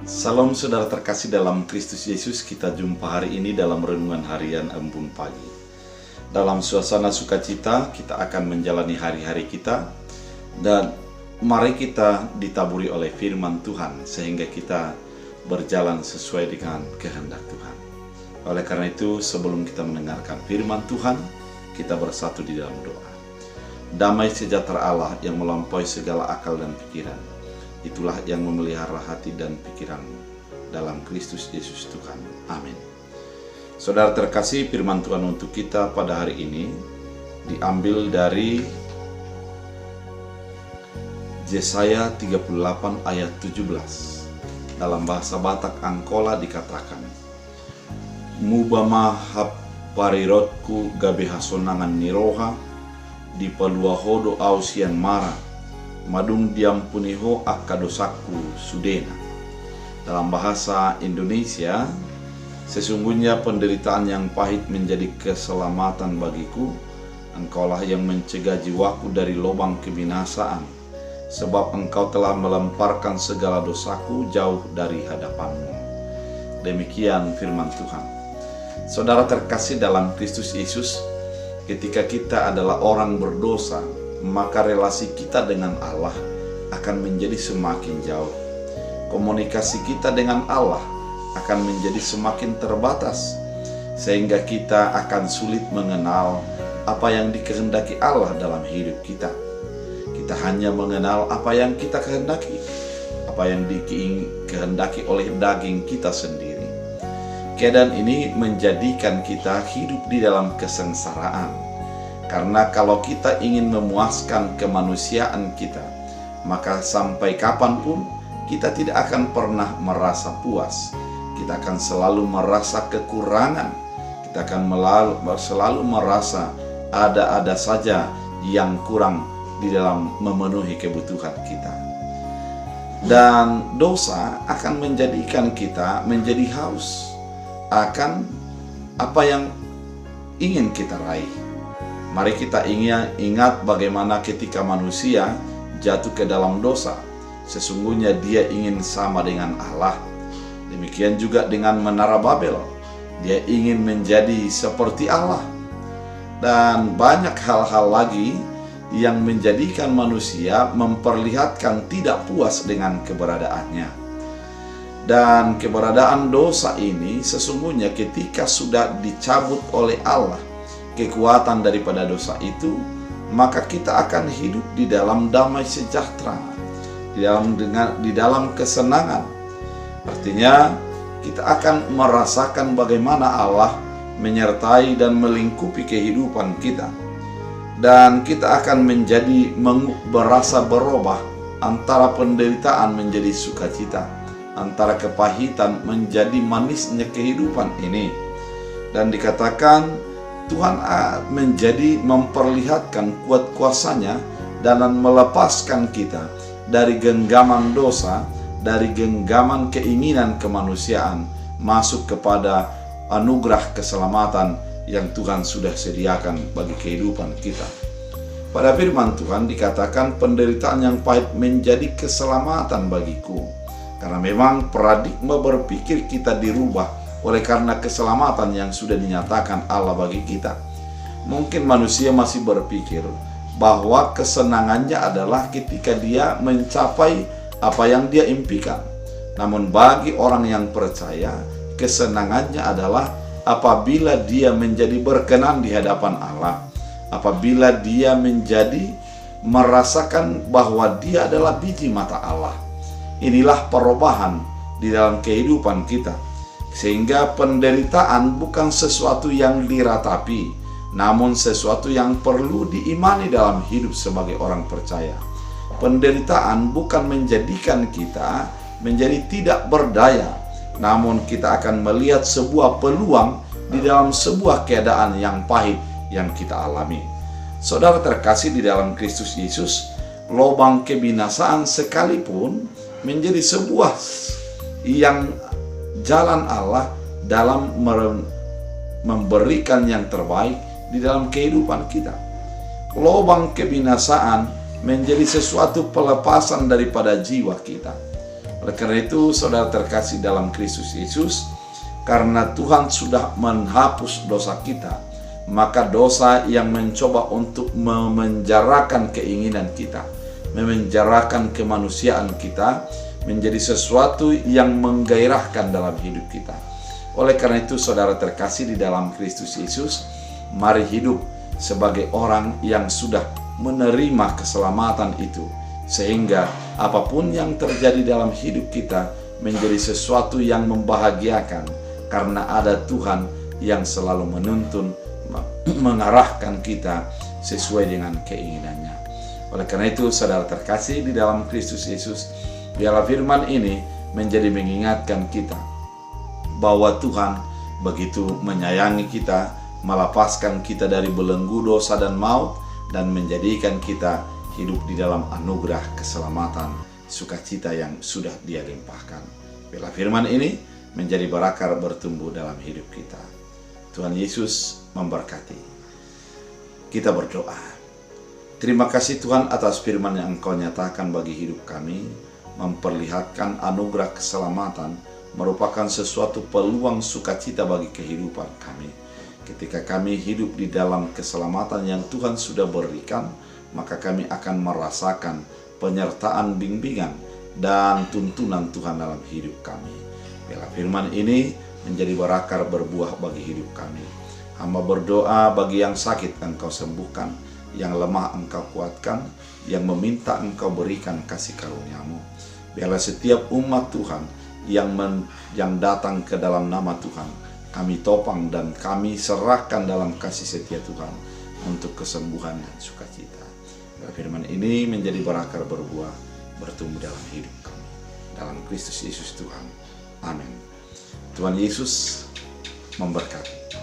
Salam saudara terkasih dalam Kristus Yesus, kita jumpa hari ini dalam renungan harian Embun Pagi. Dalam suasana sukacita kita akan menjalani hari-hari kita, dan mari kita ditaburi oleh firman Tuhan sehingga kita berjalan sesuai dengan kehendak Tuhan. Oleh karena itu, sebelum kita mendengarkan firman Tuhan, kita bersatu di dalam doa. Damai sejahtera Allah yang melampaui segala akal dan pikiran, itulah yang memelihara hati dan pikiranmu dalam Kristus Yesus Tuhan. Amin. Saudara terkasih, firman Tuhan untuk kita pada hari ini diambil dari Yesaya 38 ayat 17. Dalam bahasa Batak Angkola dikatakan, Mubama haparirotku gabeha sonangan niroha, di palua hodo ausian mara, madung diampuniho akadosaku sudena. Dalam bahasa Indonesia, sesungguhnya penderitaan yang pahit menjadi keselamatan bagiku. Engkaulah yang mencegah jiwaku dari lubang kebinasaan, sebab engkau telah melemparkan segala dosaku jauh dari hadapanmu. Demikian firman Tuhan. Saudara terkasih dalam Kristus Yesus, ketika kita adalah orang berdosa, maka relasi kita dengan Allah akan menjadi semakin jauh. Komunikasi kita dengan Allah akan menjadi semakin terbatas, sehingga kita akan sulit mengenal apa yang dikehendaki Allah dalam hidup kita. Kita hanya mengenal apa yang kita kehendaki, apa yang dikehendaki oleh daging kita sendiri. Keadaan ini menjadikan kita hidup di dalam kesengsaraan. Karena kalau kita ingin memuaskan kemanusiaan kita, maka sampai kapanpun kita tidak akan pernah merasa puas. Kita akan selalu merasa kekurangan. Kita akan selalu merasa ada saja yang kurang di dalam memenuhi kebutuhan kita. Dan dosa akan menjadikan kita menjadi haus akan apa yang ingin kita raih. Mari kita ingat bagaimana ketika manusia jatuh ke dalam dosa, sesungguhnya dia ingin sama dengan Allah. Demikian juga dengan Menara Babel, dia ingin menjadi seperti Allah. Dan banyak hal-hal lagi yang menjadikan manusia memperlihatkan tidak puas dengan keberadaannya. Dan keberadaan dosa ini sesungguhnya ketika sudah dicabut oleh Allah kekuatan daripada dosa itu, maka kita akan hidup di dalam damai sejahtera, di dalam kesenangan. Artinya kita akan merasakan bagaimana Allah menyertai dan melingkupi kehidupan kita, dan kita akan berasa berubah antara penderitaan menjadi sukacita, antara kepahitan menjadi manisnya kehidupan ini. Dan dikatakan Tuhan memperlihatkan kuat kuasanya dalam melepaskan kita dari genggaman dosa, dari genggaman keinginan kemanusiaan, masuk kepada anugerah keselamatan yang Tuhan sudah sediakan bagi kehidupan kita. Pada firman Tuhan dikatakan penderitaan yang pahit menjadi keselamatan bagiku. Karena memang paradigma berpikir kita dirubah oleh karena keselamatan yang sudah dinyatakan Allah bagi kita. Mungkin manusia masih berpikir bahwa kesenangannya adalah ketika dia mencapai apa yang dia impikan. Namun bagi orang yang percaya, kesenangannya adalah apabila dia menjadi berkenan di hadapan Allah, apabila dia menjadi merasakan bahwa dia adalah biji mata Allah. Inilah perubahan di dalam kehidupan kita, sehingga penderitaan bukan sesuatu yang diratapi, namun sesuatu yang perlu diimani dalam hidup sebagai orang percaya. Penderitaan bukan menjadikan kita menjadi tidak berdaya, namun kita akan melihat sebuah peluang di dalam sebuah keadaan yang pahit yang kita alami. Saudara terkasih di dalam Kristus Yesus, lubang kebinasaan sekalipun menjadi sebuah yang jalan Allah dalam memberikan yang terbaik di dalam kehidupan kita. Lubang kebinasaan menjadi sesuatu pelepasan daripada jiwa kita. Oleh karena itu, saudara terkasih dalam Kristus Yesus, karena Tuhan sudah menghapus dosa kita, maka dosa yang mencoba untuk memenjarakan keinginan kita, memenjarakan kemanusiaan kita, menjadi sesuatu yang menggairahkan dalam hidup kita. Oleh karena itu, saudara terkasih di dalam Kristus Yesus, mari hidup sebagai orang yang sudah menerima keselamatan itu, sehingga apapun yang terjadi dalam hidup kita menjadi sesuatu yang membahagiakan, karena ada Tuhan yang selalu menuntun, mengarahkan kita sesuai dengan keinginannya. Oleh karena itu, saudara terkasih di dalam Kristus Yesus, biarlah firman ini menjadi mengingatkan kita bahwa Tuhan begitu menyayangi kita, melepaskan kita dari belenggu dosa dan maut, dan menjadikan kita hidup di dalam anugerah keselamatan, sukacita yang sudah Dia limpahkan. Bila firman ini menjadi berakar bertumbuh dalam hidup kita. Tuhan Yesus memberkati. Kita berdoa. Terima kasih Tuhan atas firman yang Engkau nyatakan bagi hidup kami, memperlihatkan anugerah keselamatan merupakan sesuatu peluang sukacita bagi kehidupan kami. Ketika kami hidup di dalam keselamatan yang Tuhan sudah berikan, maka kami akan merasakan penyertaan bimbingan dan tuntunan Tuhan dalam hidup kami. Biarlah firman ini menjadi berakar berbuah bagi hidup kami. Hamba berdoa bagi yang sakit Engkau sembuhkan, yang lemah Engkau kuatkan, yang meminta Engkau berikan kasih karunia-Mu. Biarlah setiap umat Tuhan yang datang ke dalam nama Tuhan, kami topang dan kami serahkan dalam kasih setia Tuhan untuk kesembuhan dan sukacita. Firman ini menjadi berakar berbuah, bertumbuh dalam hidup kami. Dalam Kristus Yesus Tuhan. Amin. Tuhan Yesus memberkati.